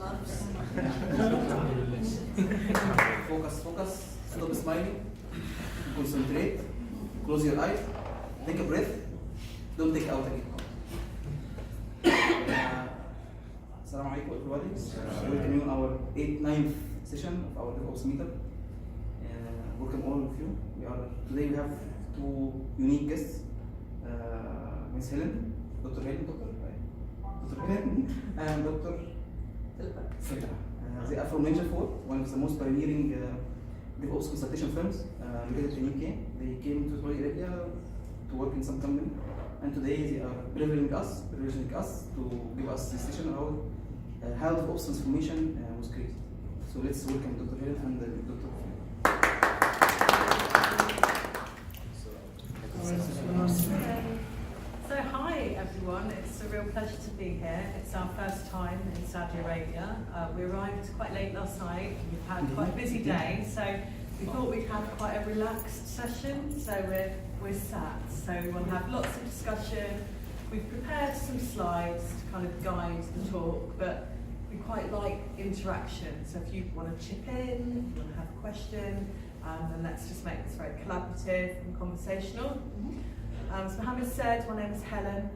Loves. Focus, stop smiling, concentrate, close your eyes, take a breath, don't take out again. Assalamu alaikum everybody. Welcome you on our 9th session of our DevOps meetup. Welcome all of you. Today we have two unique guests, Ms. Helen, Dr. Helen, and Dr. Philippa. They are from Ninja 4, one of the most pioneering DevOps consultation firms located in UK. They came to Saudi Arabia to work in some company, and today they are privileging us to give us this session about how DevOps transformation was created. So let's welcome Dr. Helen and Dr. So hi everyone, it's a real pleasure to be here. It's our first time in Saudi Arabia. We arrived quite late last night. We've had quite a busy day, so we thought we'd have quite a relaxed session. So we're sat. So we want to have lots of discussion. We've prepared some slides to kind of guide the talk, but we quite like interaction. So if you want to chip in, you want to have a question, then let's just make this very collaborative and conversational. As Mohammed said, my name is Helen.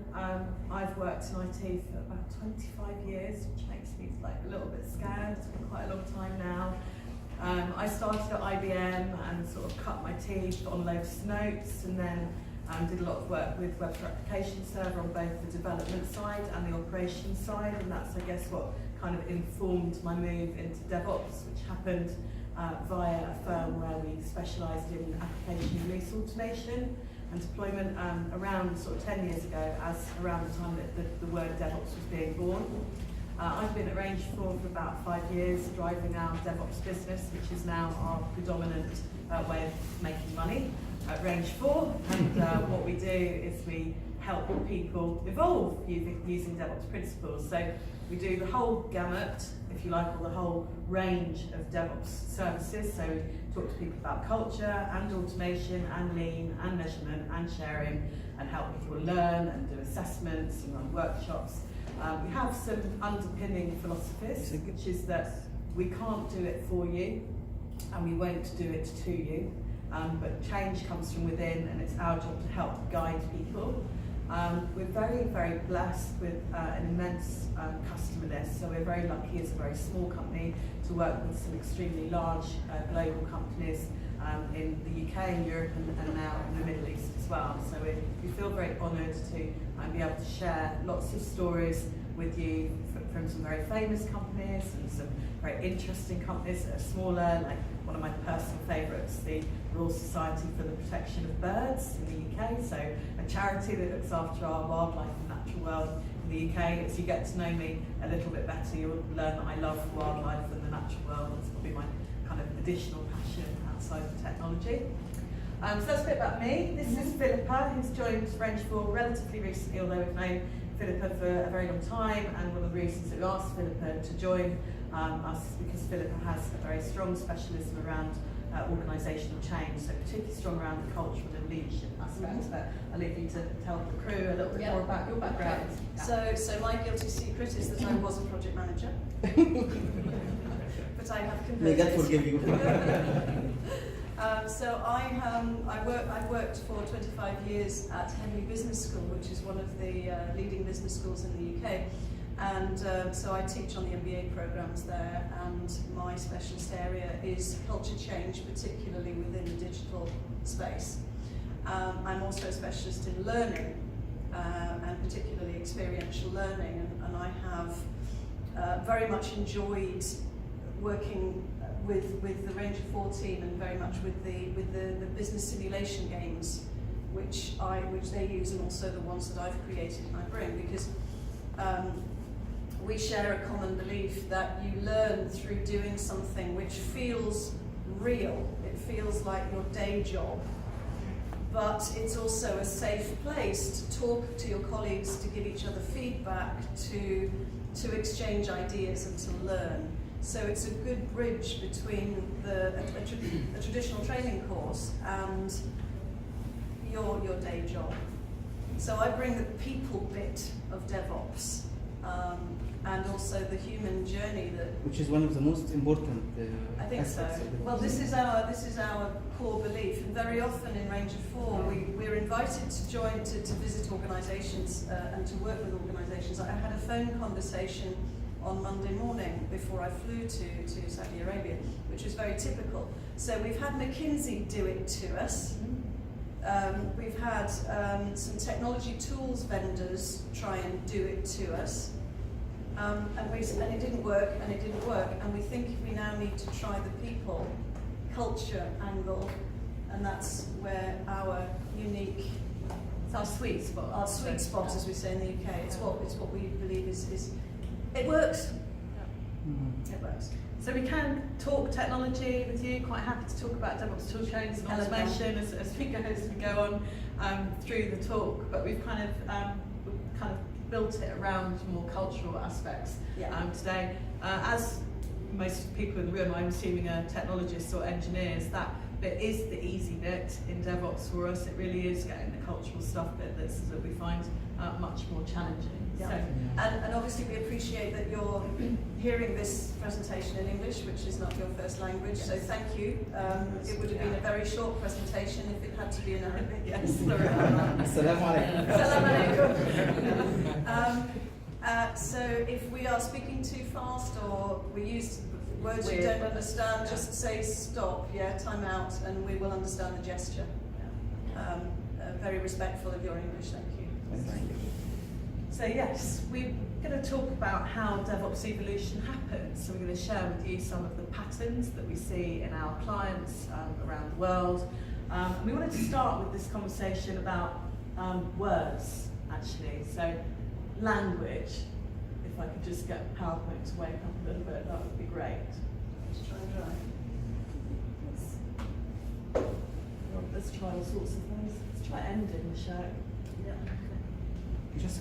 I've worked in IT for about 25 years, which makes me like a little bit scared. It's been quite a long time now. I started at IBM and sort of cut my teeth on loads notes, and then did a lot of work with Web for Application Server on both the development side and the operations side, and that's, I guess, what kind of informed my move into DevOps, which happened via a firm where we specialised in application release automation and deployment around sort of 10 years ago, as around the time that the word DevOps was being born. I've been at Range 4 for about 5 years, driving our DevOps business, which is now our predominant way of making money at Range 4. And what we do is we help people evolve using DevOps principles. So we do the whole gamut, if you like, or the whole range of DevOps services. So we talk to people about culture and automation and lean and measurement and sharing, and help people learn and do assessments and run workshops. We have some underpinning philosophies, which is that we can't do it for you and we won't do it to you, but change comes from within, and it's our job to help guide people. We're very, very blessed with an immense customer list, so we're very lucky as a very small company to work with some extremely large global companies in the UK and Europe and now in the Middle East as well. So we feel very honoured to be able to share lots of stories with you from some very famous companies and some very interesting companies that are smaller, like one of my personal favourites, the Royal Society for the Protection of Birds in the UK, so a charity that looks after our wildlife and natural world in the UK. As you get to know me a little bit better, you'll learn that I love wildlife and the natural world. It's probably my kind of additional passion outside of technology. So that's a bit about me. This is Philippa, who's joined Range 4 relatively recently, although we've known Philippa for a very long time, and one of the reasons that we asked Philippa to join us is because Philippa has a very strong specialism around organisational change, so particularly strong around the cultural and leadership aspects. But I'll leave you to tell the crew a little bit more about your background. Yeah. So my guilty secret is that I was a project manager, but I have converted. May God forgive you. So I've worked for 25 years at Henley Business School, which is one of the leading business schools in the UK. And so I teach on the MBA programs there, and my specialist area is culture change, particularly within the digital space. I'm also a specialist in learning, and particularly experiential learning, and I have very much enjoyed working with the Range 4 team, and very much with the business simulation games, which they use, and also the ones that I've created and I bring, because we share a common belief that you learn through doing something which feels real. It feels like your day job, but it's also a safe place to talk to your colleagues, to give each other feedback, to exchange ideas and to learn. So it's a good bridge between a traditional training course and your day job. So I bring the people bit of DevOps, and also the human journey that. Which is one of the most important I think so. aspects of DevOps. Well, this is our core belief, and very often in Range of 4 we're invited to join to visit organisations and to work with organisations. I had a phone conversation on Monday morning before I flew to Saudi Arabia, which was very typical. So we've had McKinsey do it to us. We've had some technology tools vendors try and do it to us. And it didn't work, and we think we now need to try the people, culture angle, and that's where our unique, It's our sweet spot. our sweet spot, as we say in the UK. It's what we believe is it works. It works. So we can talk technology with you. Quite happy to talk about DevOps tool chains and automation as we go on through the talk. But we've kind of built it around more cultural aspects today. As most people in the room, I'm assuming, are technologists or engineers. That bit is the easy bit in DevOps for us. It really is getting the cultural stuff bit that we find much more challenging. Yeah. So, And obviously we appreciate that you're hearing this presentation in English, which is not your first language, so thank you. It would have been a very short presentation if it had to be in Arabic. yes. Assalamu alaikum. Assalamu alaikum. So if we are speaking too fast or we use words you don't understand, just say stop, time out, and we will understand the gesture. Very respectful of your English, thank you. Thank you. So yes, we're going to talk about how DevOps evolution happens. So we're going to share with you some of the patterns that we see in our clients around the world. We wanted to start with this conversation about words, actually. So language, if I could just get PowerPoint to wake up a little bit, that would be great. Let's try and drive. Let's try all sorts of things. Let's try ending the show. Yeah.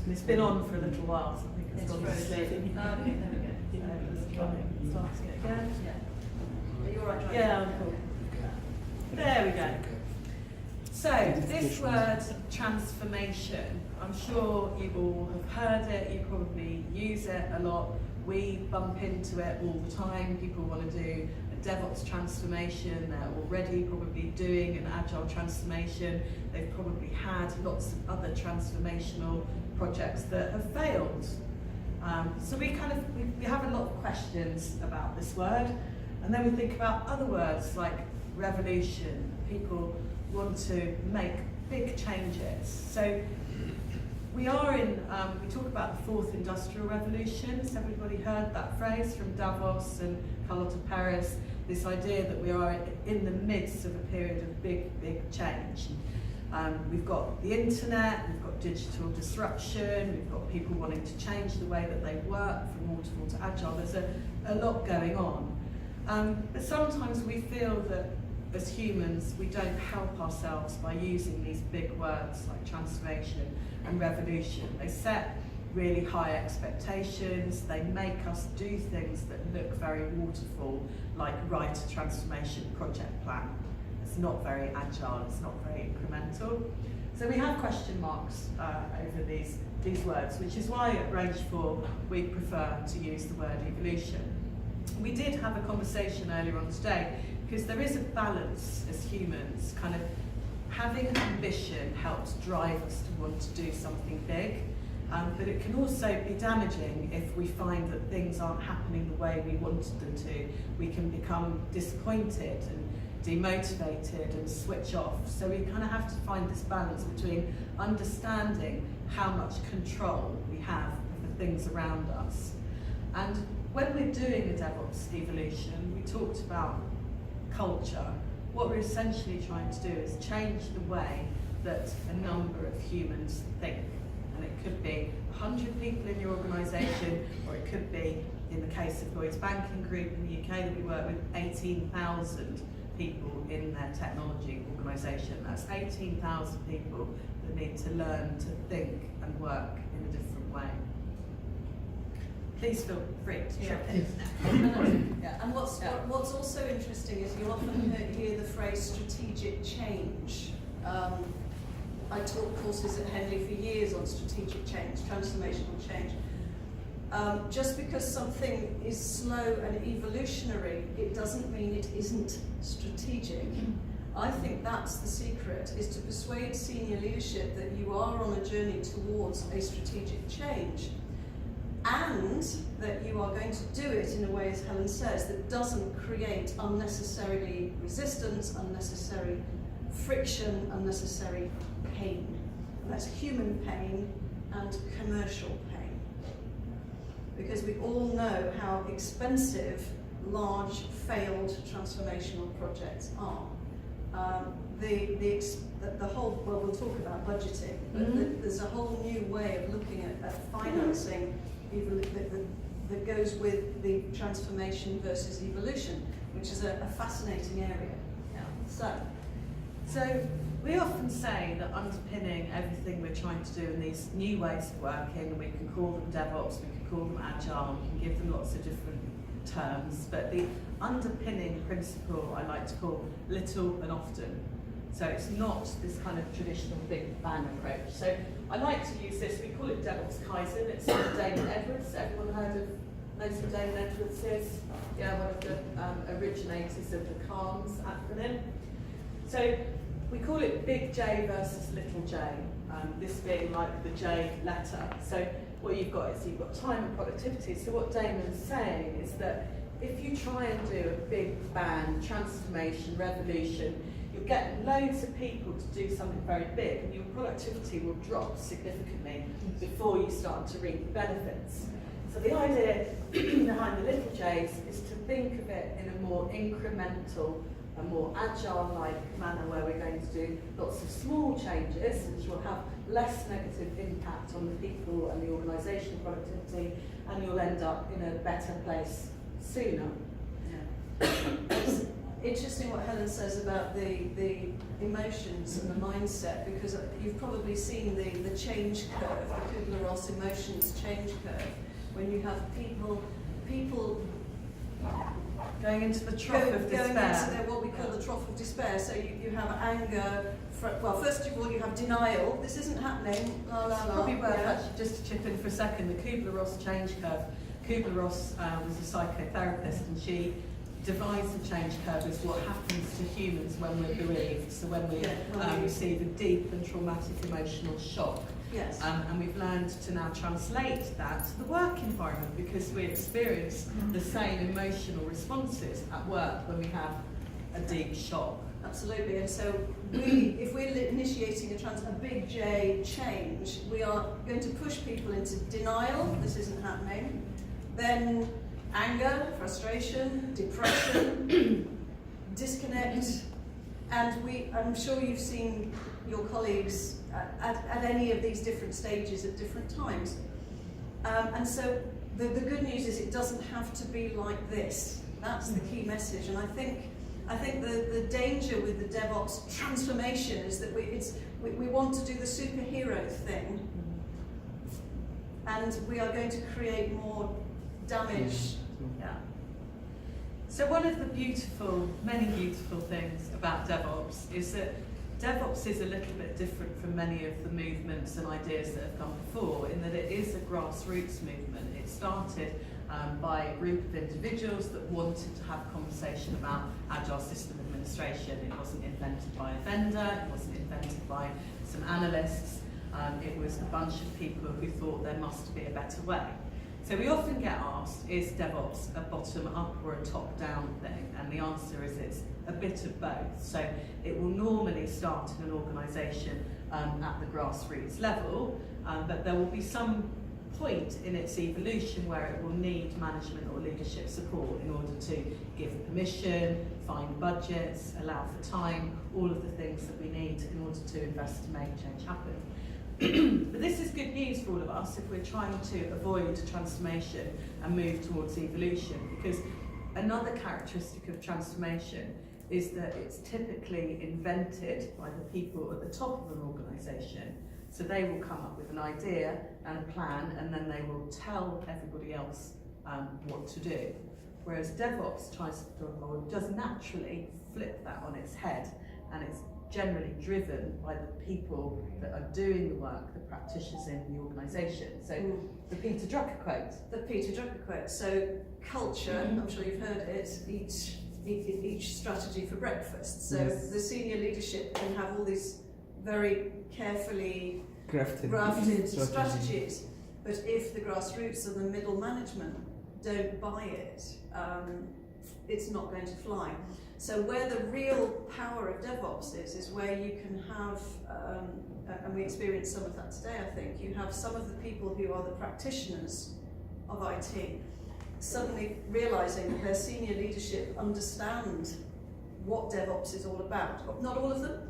It's been on for a little while, so I think it's gone to sleep. Okay, there we go. Let's try starting it again. Yeah. Are you all right, driving? Yeah, I'm cool. There we go. So, this word, transformation, I'm sure you all have heard it, you probably use it a lot. We bump into it all the time. People want to do a DevOps transformation, they're already probably doing an agile transformation, they've probably had lots of other transformational projects that have failed. So we have a lot of questions about this word, and then we think about other words like revolution. People want to make big changes. So we are in, we talk about the fourth industrial revolution. Has everybody heard that phrase from Davos and Carlota Perez? This idea that we are in the midst of a period of big change. We've got the internet, we've got digital disruption, we've got people wanting to change the way that they work from waterfall to agile. There's a lot going on. But sometimes we feel that as humans, we don't help ourselves by using these big words like transformation and revolution. They set really high expectations, they make us do things that look very waterfall, like write a transformation project plan. It's not very agile, it's not very incremental. So we have question marks over these words, which is why at Range 4 we prefer to use the word evolution. We did have a conversation earlier on today, because there is a balance as humans. Kind of having ambition helps drive us to want to do something big, but it can also be damaging if we find that things aren't happening the way we wanted them to. We can become disappointed and demotivated and switch off. So we kind of have to find this balance between understanding how much control we have of the things around us. And when we're doing a DevOps evolution, we talked about culture. What we're essentially trying to do is change the way that a number of humans think. And it could be 100 people in your organisation, or it could be, in the case of Lloyds Banking Group in the UK that we work with, 18,000 people in their technology organisation. That's 18,000 people that need to learn to think and work in a different way. Please feel free to trip in. And what's also interesting is you'll often hear the phrase strategic change. I taught courses at Henley for years on strategic change, transformational change. Just because something is slow and evolutionary, it doesn't mean it isn't strategic. I think that's the secret, is to persuade senior leadership that you are on a journey towards a strategic change, and that you are going to do it in a way, as Helen says, that doesn't create unnecessarily resistance, unnecessary friction, unnecessary pain. And that's human pain and commercial pain. Because we all know how expensive large failed transformational projects are. The whole, well, we'll talk about budgeting, but there's a whole new way of looking at financing that goes with the transformation versus evolution, which is a fascinating area. Yeah. So we often say that underpinning everything we're trying to do in these new ways of working, we can call them DevOps, we can call them Agile, we can give them lots of different terms, but the underpinning principle I like to call little and often. So it's not this kind of traditional big bang approach. So I like to use this, we call it DevOps Kaizen. It's from Damon Edwards. Everyone knows who Damon Edwards is? Yeah, one of the originators of the CALMS acronym. So we call it big J versus little j, this being like the J letter. So what you've got is you've got time and productivity. So what Damon's saying is that if you try and do a big bang transformation, revolution, you'll get loads of people to do something very big, and your productivity will drop significantly before you start to reap the benefits. So the idea behind the little j's is to think of it in a more incremental, a more agile-like manner, where we're going to do lots of small changes which will have less negative impact on the people and the organisation productivity, and you'll end up in a better place sooner. It's interesting what Helen says about the emotions and the mindset, because you've probably seen the change curve, the Kubler-Ross emotions change curve, when you have people going into the trough of despair. Going into what we call the trough of despair. So you have anger. Well, first of all, you have denial. This isn't happening. La, la, la. Probably worth actually just to chip in for a second. The Kubler-Ross change curve. Kubler-Ross was a psychotherapist, and she divides the change curve as what happens to humans when we're bereaved. So when we receive a deep and traumatic emotional shock. Yes. And we've learned to now translate that to the work environment, because we experience the same emotional responses at work when we have a deep shock. Absolutely, and so if we're initiating a big J change, we are going to push people into denial, this isn't happening, then anger, frustration, depression, disconnect, and I'm sure you've seen your colleagues at any of these different stages at different times. And so the good news is it doesn't have to be like this. That's the key message. And I think the danger with the DevOps transformation is that we want to do the superhero thing, and we are going to create more damage. Yeah. So one of the many beautiful things about DevOps is that DevOps is a little bit different from many of the movements and ideas that have come before, in that it is a grassroots movement. It started by a group of individuals that wanted to have a conversation about agile system administration. It wasn't invented by a vendor, it wasn't invented by some analysts, it was a bunch of people who thought there must be a better way. So we often get asked, is DevOps a bottom-up or a top-down thing? And the answer is it's a bit of both. So it will normally start in an organisation at the grassroots level, but there will be some point in its evolution where it will need management or leadership support in order to give permission, find budgets, allow for time, all of the things that we need in order to invest to make change happen. But this is good news for all of us if we're trying to avoid transformation and move towards evolution, because another characteristic of transformation is that it's typically invented by the people at the top of an organisation. So they will come up with an idea and a plan, and then they will tell everybody else what to do. Whereas DevOps does naturally flip that on its head, and it's generally driven by the people that are doing the work, the practitioners in the organisation. So the Peter Drucker quote. The Peter Drucker quote. So culture, I'm sure you've heard it, each strategy for breakfast. So the senior leadership can have all these very carefully crafted strategies, but if the grassroots and the middle management don't buy it, it's not going to fly. So where the real power of DevOps is where you can have, and we experience some of that today, I think, you have some of the people who are the practitioners of IT suddenly realising that their senior leadership understand what DevOps is all about. Not all of them,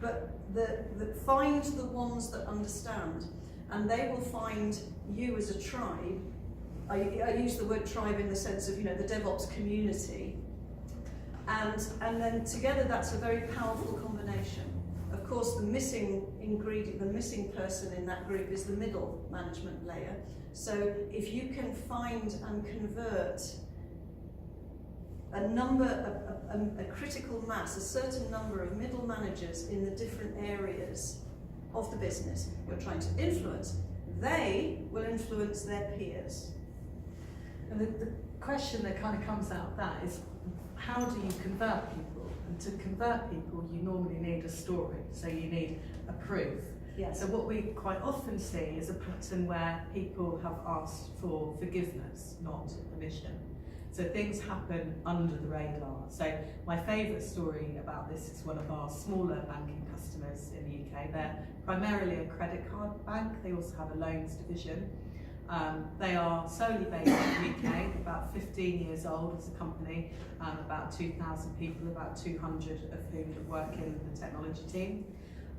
but find the ones that understand, and they will find you as a tribe. I use the word tribe in the sense of, the DevOps community, and then together that's a very powerful combination. Of course, the missing ingredient, the missing person in that group is the middle management layer. So if you can find and convert a critical mass, a certain number of middle managers in the different areas of the business you're trying to influence, they will influence their peers. And the question that kind of comes out of that is, how do you convert people? And to convert people, you normally need a story, so you need a proof. Yes. So what we quite often see is a pattern where people have asked for forgiveness, not permission. So things happen under the radar. So my favourite story about this is one of our smaller banking customers in the UK. They're primarily a credit card bank. They also have a loans division. They are solely based in the UK, about 15 years old as a company, about 2,000 people, about 200 of whom work in the technology team.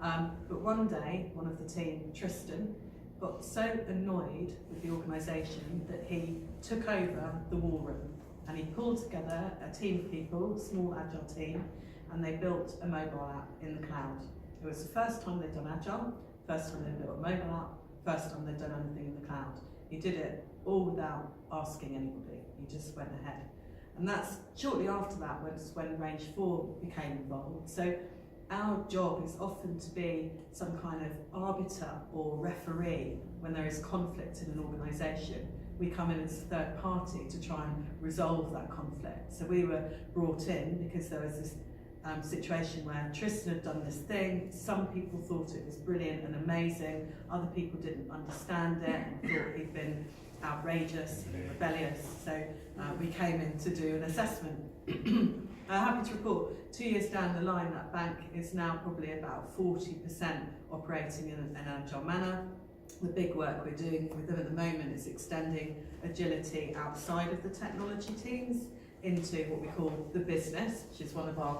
But one day, one of the team, Tristan, got so annoyed with the organisation that he took over the war room, and he pulled together a team of people, a small agile team, and they built a mobile app in the cloud. It was the first time they'd done agile, first time they'd built a mobile app, first time they'd done anything in the cloud. He did it all without asking anybody. He just went ahead. And that's shortly after that when Range 4 became involved. So our job is often to be some kind of arbiter or referee when there is conflict in an organisation. We come in as a third party to try and resolve that conflict. So we were brought in because there was this situation where Tristan had done this thing. Some people thought it was brilliant and amazing. Other people didn't understand it and thought he'd been outrageous, rebellious. So we came in to do an assessment. I'm happy to report, 2 years down the line, that bank is now probably about 40% operating in an agile manner. The big work we're doing with them at the moment is extending agility outside of the technology teams into what we call the business, which is one of our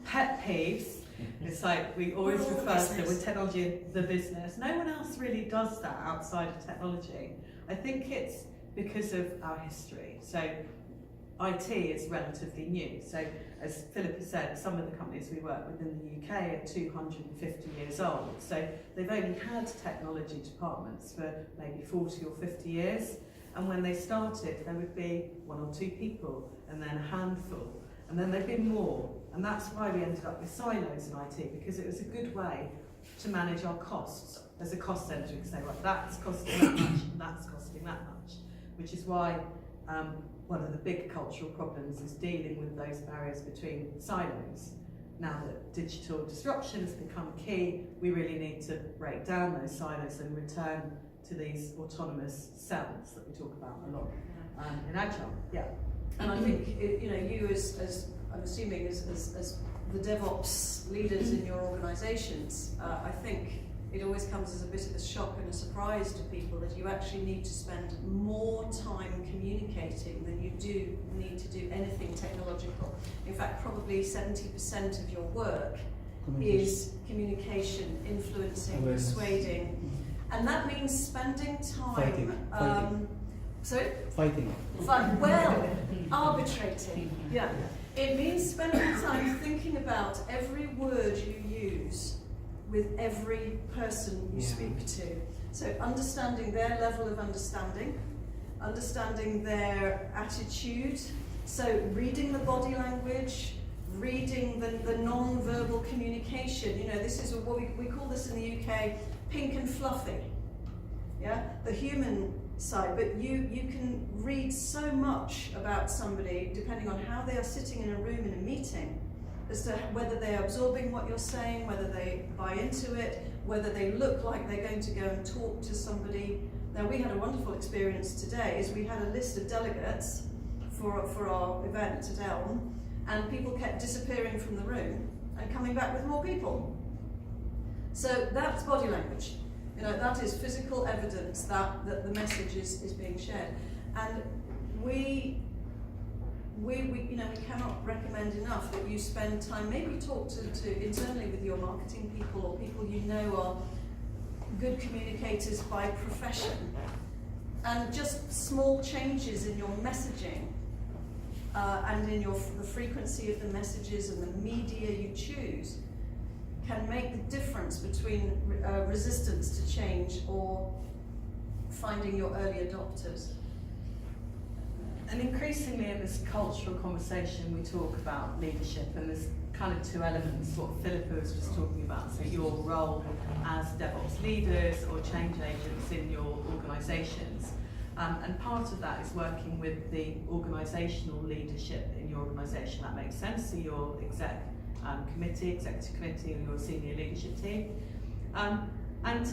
pet peeves. It's like we always refer to it with technology the business. No one else really does that outside of technology. I think it's because of our history. So IT is relatively new. So as Philippa said, some of the companies we work with in the UK are 250 years old. So they've only had technology departments for maybe 40 or 50 years. And when they started, there would be 1 or 2 people and then a handful. And then there'd been more. And that's why we ended up with silos in IT, because it was a good way to manage our costs. As a cost centre, we can say, right, that's costing that much, and that's costing that much. Which is why one of the big cultural problems is dealing with those barriers between silos. Now that digital disruption has become key, we really need to break down those silos and return to these autonomous cells that we talk about a lot in Agile. Yeah. And I think, you as I'm assuming as the DevOps leaders in your organisations, I think it always comes as a bit of a shock and a surprise to people that you actually need to spend more time communicating than you do need to do anything technological. In fact, probably 70% of your work is communication, influencing, persuading, and that means spending time. Arbitrating. Yeah. It means spending time thinking about every word you use with every person you speak to. So understanding their level of understanding, understanding their attitude, so reading the body language, reading the non-verbal communication. You know, this is what we call this in the UK, pink and fluffy. Yeah, the human side, but you can read so much about somebody depending on how they are sitting in a room in a meeting, as to whether they're absorbing what you're saying, whether they buy into it, whether they look like they're going to go and talk to somebody. Now, we had a wonderful experience today, is we had a list of delegates for our event at Elm, and people kept disappearing from the room and coming back with more people. So that's body language. You know, that is physical evidence that the message is being shared. And we cannot recommend enough that you spend time, maybe talk to internally with your marketing people or people you know are good communicators by profession, and just small changes in your messaging and in the frequency of the messages and the media you choose can make the difference between resistance to change or finding your early adopters. And increasingly in this cultural conversation we talk about leadership, and there's kind of two elements, what Philippa was just talking about, so your role as DevOps leaders or change agents in your organisations. And part of that is working with the organisational leadership in your organisation. That makes sense, so your executive committee or your senior leadership team. And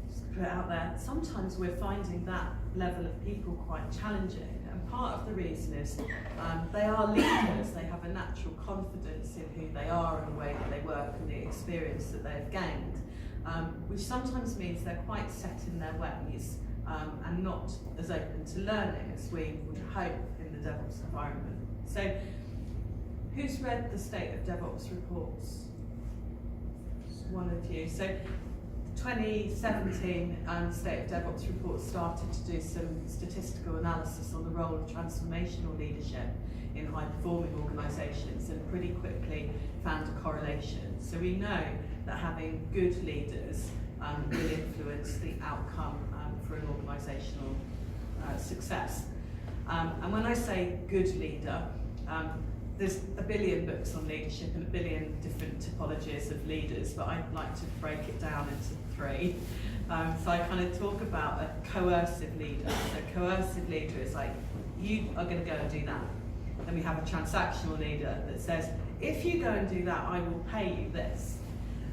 just put it out there, sometimes we're finding that level of people quite challenging, and part of the reason is they are leaders, they have a natural confidence in who they are and the way that they work and the experience that they've gained, which sometimes means they're quite set in their ways and not as open to learning as we would hope in the DevOps environment. So, who's read the State of DevOps reports? One of you. So, 2017 State of DevOps report started to do some statistical analysis on the role of transformational leadership in high-performing organisations, and pretty quickly found a correlation. So we know that having good leaders will influence the outcome for an organisational success. And when I say good leader, there's a billion books on leadership and a billion different typologies of leaders, but I'd like to break it down into three. So I kind of talk about a coercive leader. So a coercive leader is like, you are going to go and do that. Then we have a transactional leader that says, if you go and do that, I will pay you this.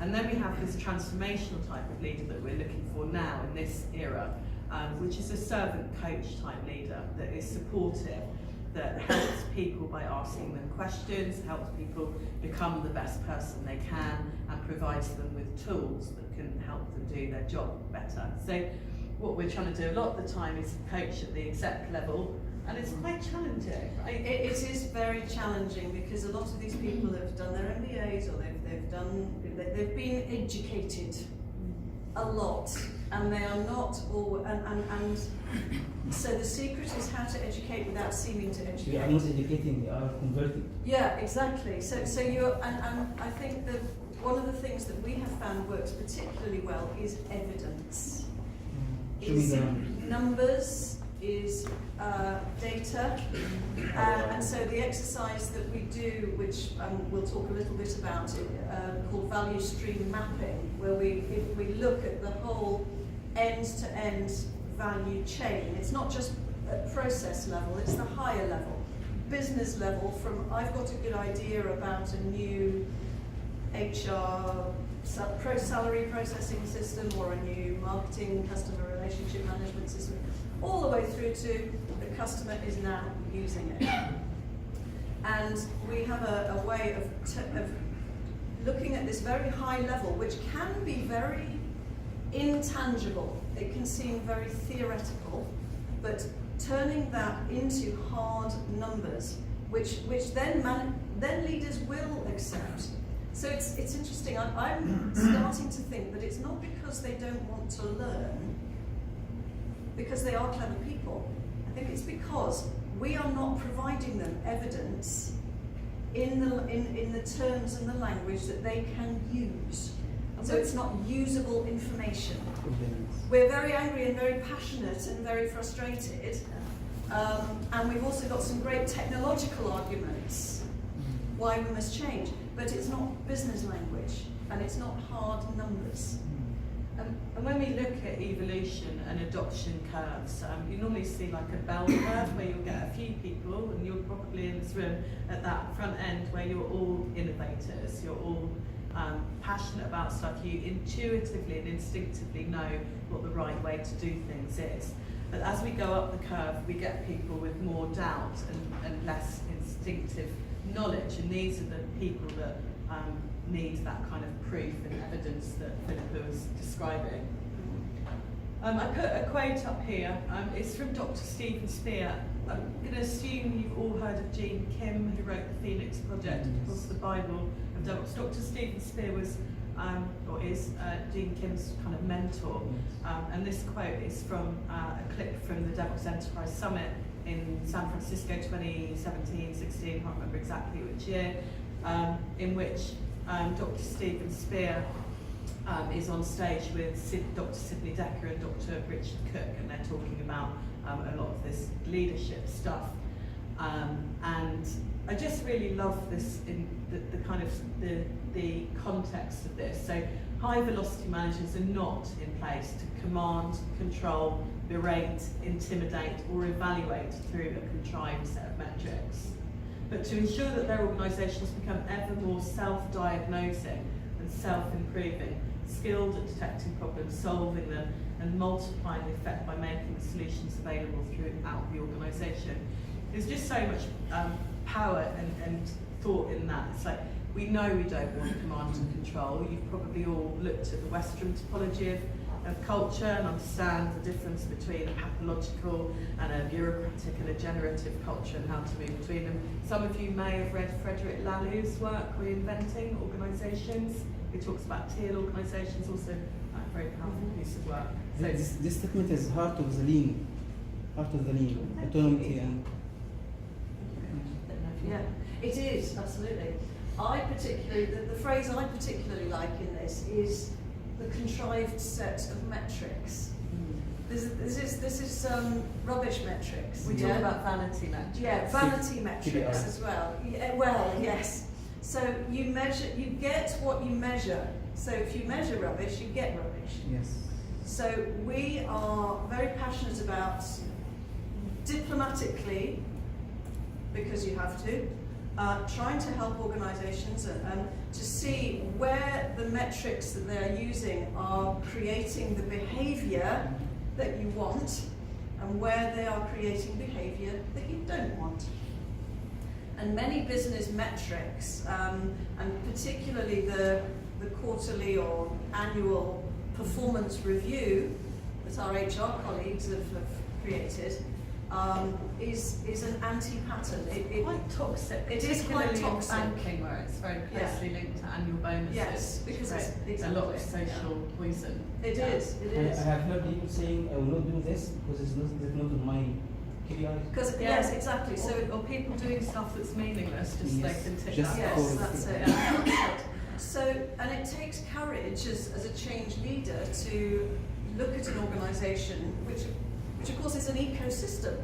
And then we have this transformational type of leader that we're looking for now in this era, which is a servant coach type leader that is supportive, that helps people by asking them questions, helps people become the best person they can, and provides them with tools that can help them do their job better. So what we're trying to do a lot of the time is coach at the exec level, and it's quite challenging, right? It is very challenging, because a lot of these people have done their MBAs, or they've been educated a lot, and they are not all, and so the secret is how to educate without seeming to educate. They are not educating, they are converting. Yeah, exactly. So you're, and I think that one of the things that we have found works particularly well is evidence. Is numbers, is data, and so the exercise that we do, which we'll talk a little bit about, called value stream mapping, where we look at the whole end-to-end value chain. It's not just at process level, it's the higher level, business level, from I've got a good idea about a new HR salary processing system, or a new marketing customer relationship management system, all the way through to the customer is now using it. And we have a way of looking at this very high level, which can be very intangible. It can seem very theoretical, but turning that into hard numbers, which then leaders will accept. So it's interesting. I'm starting to think that it's not because they don't want to learn, because they are clever people. I think it's because we are not providing them evidence in the terms and the language that they can use. So it's not usable information. We're very angry and very passionate and very frustrated, and we've also got some great technological arguments, why we must change. But it's not business language, and it's not hard numbers. And when we look at evolution and adoption curves, you normally see like a bell curve where you'll get a few people, and you're probably in this room at that front end where you're all innovators, you're all passionate about stuff, you intuitively and instinctively know what the right way to do things is. But as we go up the curve, we get people with more doubt and less instinctive knowledge, and these are the people that need that kind of proof and evidence that Philippa was describing. I put a quote up here. It's from Dr. Stephen Spear. I'm going to assume you've all heard of Gene Kim, who wrote the Phoenix Project, of course, the Bible of DevOps. Dr. Stephen Spear was, or is, Gene Kim's kind of mentor. And this quote is from a clip from the DevOps Enterprise Summit in San Francisco 2017, 16, I can't remember exactly which year, in which Dr. Stephen Spear is on stage with Dr. Sidney Dekker and Dr. Richard Cook, and they're talking about a lot of this leadership stuff. And I just really love this in the kind of the context of this. So high velocity managers are not in place to command, control, berate, intimidate, or evaluate through a contrived set of metrics, but to ensure that their organisations become ever more self-diagnosing and self-improving, skilled at detecting problems, solving them, and multiplying the effect by making the solutions available throughout the organisation. There's just so much power and thought in that. It's like, we know we don't want command and control. You've probably all looked at the Western typology of culture and understand the difference between a pathological and a bureaucratic and a generative culture and how to move between them. Some of you may have read Frederick Laloux's work, Reinventing Organisations. He talks about teal organisations, also a very powerful piece of work. So This statement is heart of the lean, autonomy and... Yeah, it is, absolutely. I particularly, the phrase I particularly like in this is the contrived set of metrics. This is rubbish metrics. we talk about vanity metrics. Yeah, vanity metrics as well. Yeah, well, yes. So you get what you measure. So if you measure rubbish, you get rubbish. Yes. So we are very passionate about diplomatically, because you have to, trying to help organisations to see where the metrics that they're using are creating the behaviour that you want and where they are creating behaviour that you don't want. And many business metrics, and particularly the quarterly or annual performance review that our HR colleagues have created, is an anti-pattern. It's quite toxic. It is quite toxic. In banking, where it's very closely linked to annual bonuses. Yes, because it's exactly a lot of social poison. It is. I have heard people saying, I will not do this because it's not on my KPIs. Because yes, exactly. So or people doing stuff that's meaningless, just so they can tick just that. yes, that's it. That's it. So, and it takes courage as a change leader to look at an organisation which of course is an ecosystem.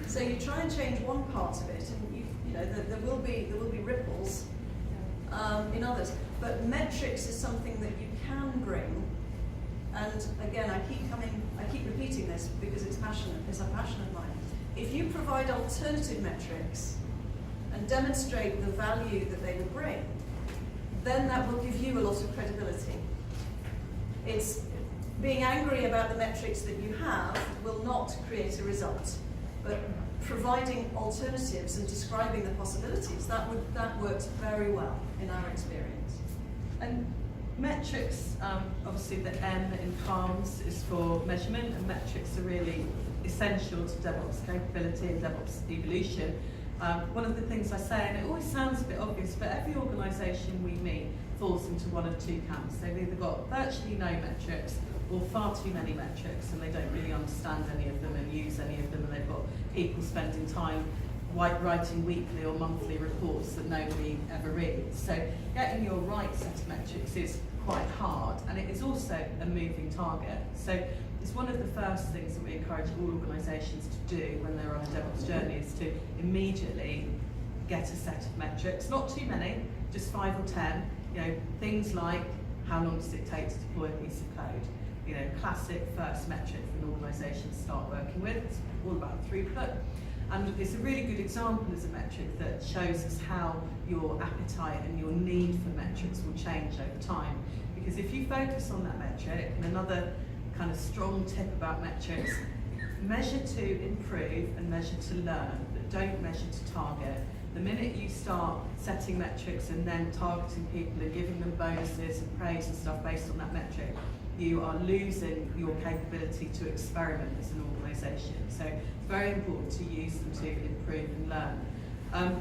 So you try and change one part of it, and you know there will be ripples in others. But metrics is something that you can bring. And again, I keep repeating this because it's passionate. It's a passion of mine. If you provide alternative metrics and demonstrate the value that they will bring, then that will give you a lot of credibility. It's being angry about the metrics that you have will not create a result, but providing alternatives and describing the possibilities, that works very well in our experience. And metrics, obviously the M in CALMS is for measurement, and metrics are really essential to DevOps capability and DevOps evolution. One of the things I say, and it always sounds a bit obvious, but every organisation we meet falls into one of two camps. They've either got virtually no metrics or far too many metrics, and they don't really understand any of them and use any of them, and they've got people spending time writing weekly or monthly reports that nobody ever reads. So getting your right set of metrics is quite hard, and it is also a moving target. So it's one of the first things that we encourage all organisations to do when they're on a DevOps journey, is to immediately get a set of metrics, not too many, just 5 or 10. You know, things like how long does it take to deploy a piece of code? You know, classic first metric for an organisation to start working with. It's all about throughput. And it's a really good example as a metric that shows us how your appetite and your need for metrics will change over time. Because if you focus on that metric, and another kind of strong tip about metrics, measure to improve and measure to learn, but don't measure to target. The minute you start setting metrics and then targeting people and giving them bonuses and praise and stuff based on that metric, you are losing your capability to experiment as an organisation. So it's very important to use them to improve and learn.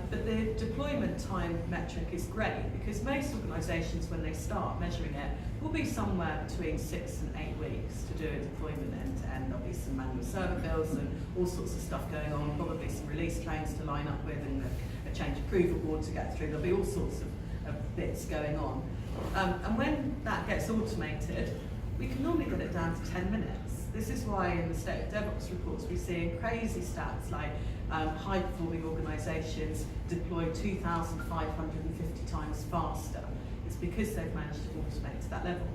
But the deployment time metric is great because most organisations, when they start measuring it, will be somewhere between 6 and 8 weeks to do a deployment end to end. There'll be some manual server builds and all sorts of stuff going on, probably some release trains to line up with and a change approval board to get through. There'll be all sorts of bits going on. And when that gets automated, we can normally get it down to 10 minutes. This is why in the State of DevOps reports we see crazy stats like high-performing organisations deploy 2,550 times faster. It's because they've managed to automate to that level.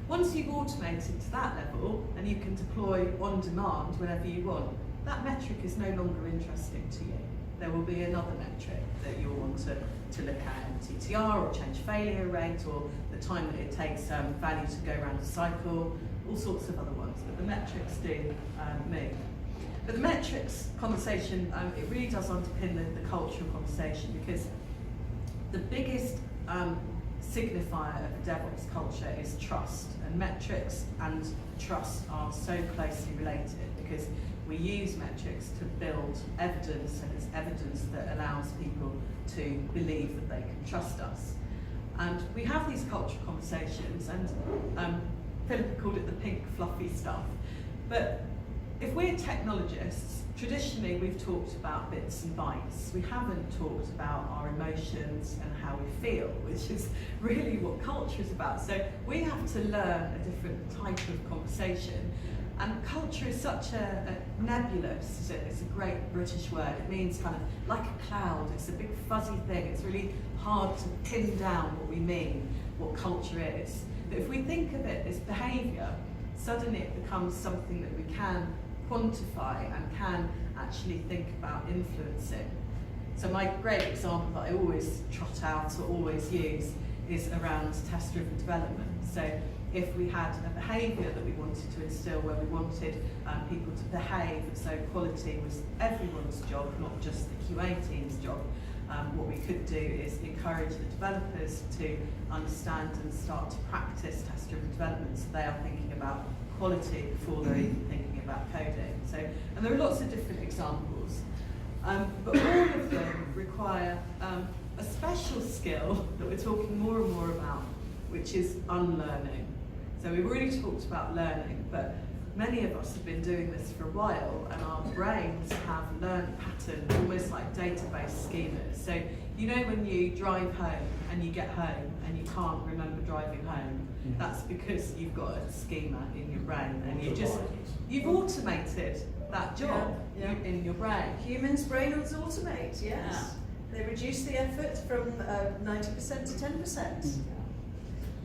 Once you've automated to that level and you can deploy on demand whenever you want, that metric is no longer interesting to you. There will be another metric that you'll want to look at, MTTR or change failure rate or the time that it takes value to go around a cycle, all sorts of other ones, but the metrics do move. But the metrics conversation, it really does underpin the cultural conversation because the biggest signifier of a DevOps culture is trust, and metrics and trust are so closely related because we use metrics to build evidence, and it's evidence that allows people to believe that they can trust us. And we have these cultural conversations, and Philip called it the pink fluffy stuff. But if we're technologists, traditionally we've talked about bits and bytes. We haven't talked about our emotions and how we feel, which is really what culture is about. So we have to learn a different type of conversation. And culture is such a nebulous, it's a great British word. It means kind of like a cloud. It's a big fuzzy thing. It's really hard to pin down what we mean, what culture is. But if we think of it as behaviour, suddenly it becomes something that we can quantify and can actually think about influencing. So my great example that I always trot out or always use is around test-driven development. So if we had a behaviour that we wanted to instill where we wanted people to behave, so quality was everyone's job, not just the QA team's job, what we could do is encourage the developers to understand and start to practice test-driven development so they are thinking about quality before they're even thinking about coding. So, and there are lots of different examples, but all of them require a special skill that we're talking more and more about, which is unlearning. So we've already talked about learning, but many of us have been doing this for a while, and our brains have learned patterns, almost like database schemas. So you know when you drive home and you get home and you can't remember driving home, that's because you've got a schema in your brain and you've automated that job in your brain. Humans' brains automate, yes. Yeah. They reduce the effort from 90% to 10%.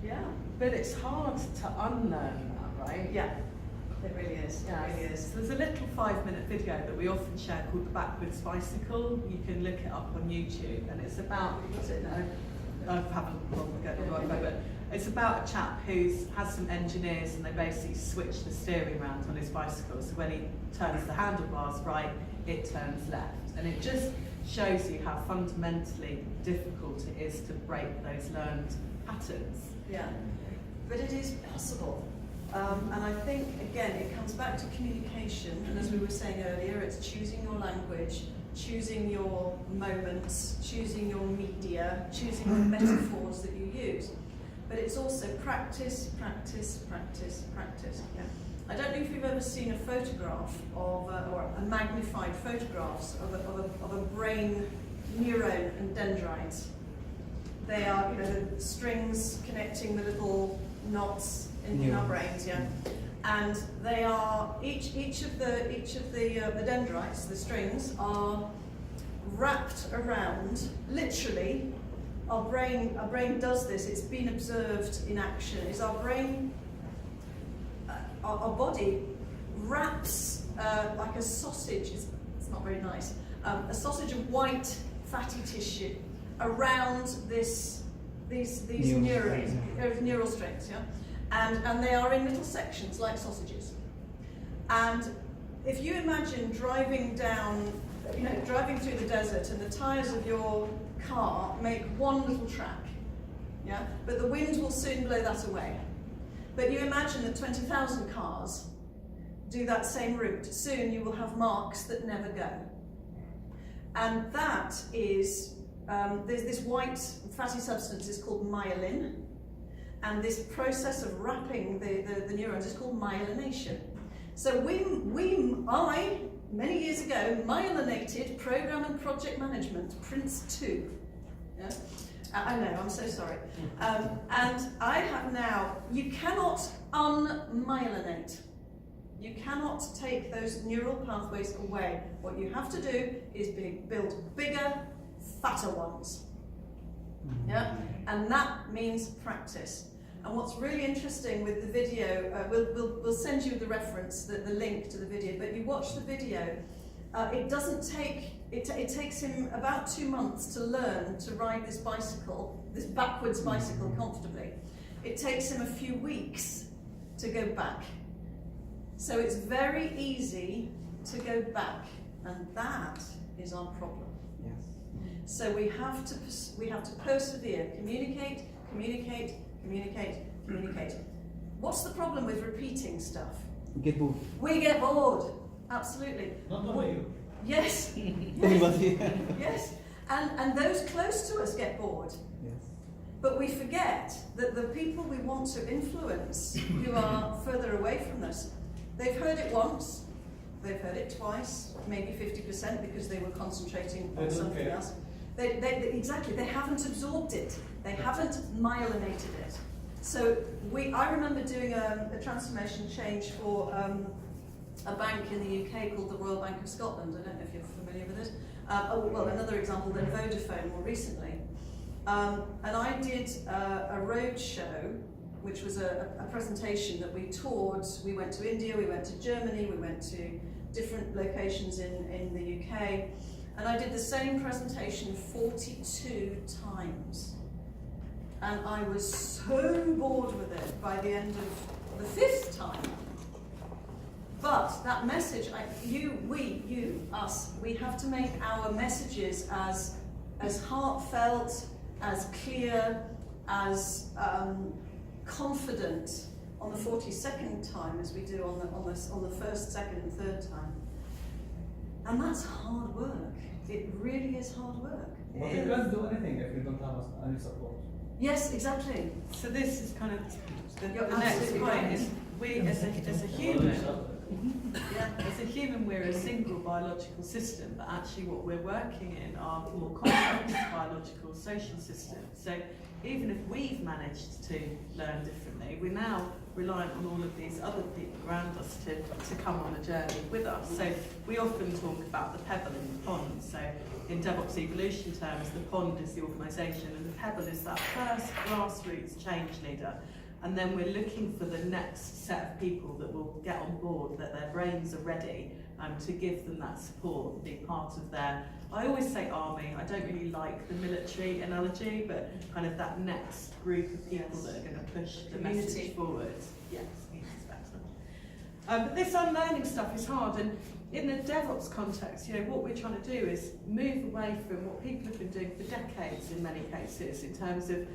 Yeah. But it's hard to unlearn that, right? Yeah. It really is. Yeah, it really is. There's a little 5-minute video that we often share called The Backwards Bicycle. You can look it up on YouTube, and it's about, what's it now? I haven't got the right way, but it's about a chap who has some engineers, and they basically switch the steering around on his bicycle. So when he turns the handlebars right, it turns left. And it just shows you how fundamentally difficult it is to break those learned patterns. Yeah, but it is possible. And I think, again, it comes back to communication, and as we were saying earlier, it's choosing your language, choosing your moments, choosing your media, choosing the metaphors that you use. But it's also practice, practice, practice, practice. Yeah. I don't know if you've ever seen a photograph of, or a magnified photographs of a brain neuron and dendrites. They are, you know, the strings connecting the little knots in our brains, yeah. And they are each of the dendrites, the strings, are wrapped around, literally, our brain does this, it's been observed in action, is our brain, our body wraps like a sausage, it's not very nice, a sausage of white fatty tissue around these neurons, neural strings, yeah? And they are in little sections like sausages. And if you imagine driving down, driving through the desert and the tyres of your car make one little track, yeah? But the wind will soon blow that away. But you imagine that 20,000 cars do that same route. Soon you will have marks that never go. And that is, there's this white fatty substance is called myelin, and this process of wrapping the neurons is called myelination. So I, many years ago, myelinated Program and Project Management, Prince 2. Yeah? I know, I'm so sorry. And I have now, you cannot unmyelinate. You cannot take those neural pathways away. What you have to do is build bigger, fatter ones. Yeah? And that means practice. And what's really interesting with the video, we'll send you the reference, the link to the video, but you watch the video, it doesn't take, it takes him about 2 months to learn to ride this bicycle, this backwards bicycle comfortably. It takes him a few weeks to go back. So it's very easy to go back, and that is our problem. Yes. So we have to persevere, communicate, communicate, communicate, communicate. What's the problem with repeating stuff? You get bored. We get bored. Absolutely. Not only you. Yes. Everybody. Yes. And those close to us get bored. Yes. But we forget that the people we want to influence, who are further away from us, they've heard it once, they've heard it twice, maybe 50% because they were concentrating on something else. Exactly, they haven't absorbed it. They haven't myelinated it. So I remember doing a transformation change for a bank in the UK called the Royal Bank of Scotland. I don't know if you're familiar with it. Well, another example, then Vodafone more recently. And I did a road show, which was a presentation that we toured. We went to India, we went to Germany, we went to different locations in the UK. And I did the same presentation 42 times. And I was so bored with it by the end of the 5th time. But that message, us, we have to make our messages as heartfelt, as clear, as confident on the 42nd time as we do on the 1st, 2nd, and 3rd time. And that's hard work. It really is hard work. But you can't do anything if you don't have any support. Yes, exactly. So this is kind of You're the next absolutely point right. is we as a human, Yeah. as a human we're a single biological system, but actually what we're working in are more complex biological social systems. So even if we've managed to learn differently, we're now reliant on all of these other people around us to come on a journey with us. So we often talk about the pebble in the pond. So in DevOps evolution terms, the pond is the organisation and the pebble is that first grassroots change leader. And then we're looking for the next set of people that will get on board, that their brains are ready to give them that support and be part of their, I always say army, I don't really like the military analogy, but kind of that next group of people that are going to push the message forward. Yes, it's better. But this unlearning stuff is hard, and in the DevOps context, what we're trying to do is move away from what people have been doing for decades in many cases in terms of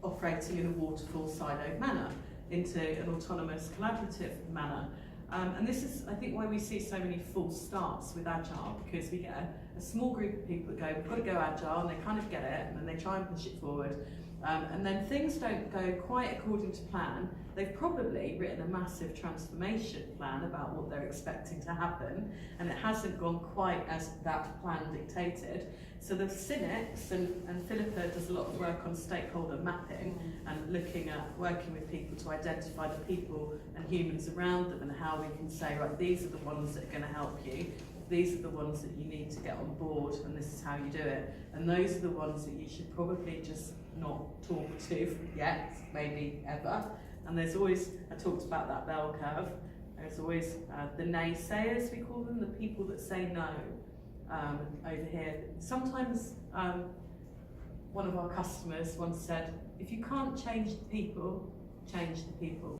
operating in a waterfall siloed manner into an autonomous collaborative manner. And this is, I think, why we see so many false starts with Agile, because we get a small group of people that go, we've got to go Agile, and they kind of get it, and then they try and push it forward. And then things don't go quite according to plan. They've probably written a massive transformation plan about what they're expecting to happen, and it hasn't gone quite as that plan dictated. So the cynics, and Philippa does a lot of work on stakeholder mapping and looking at working with people to identify the people and humans around them and how we can say, right, these are the ones that are going to help you. these are the ones that you need to get on board, and this is how you do it. And those are the ones that you should probably just not talk to yet, maybe ever. And there's always, I talked about that bell curve, there's always the naysayers, we call them, the people that say no over here. Sometimes one of our customers once said, if you can't change the people, change the people.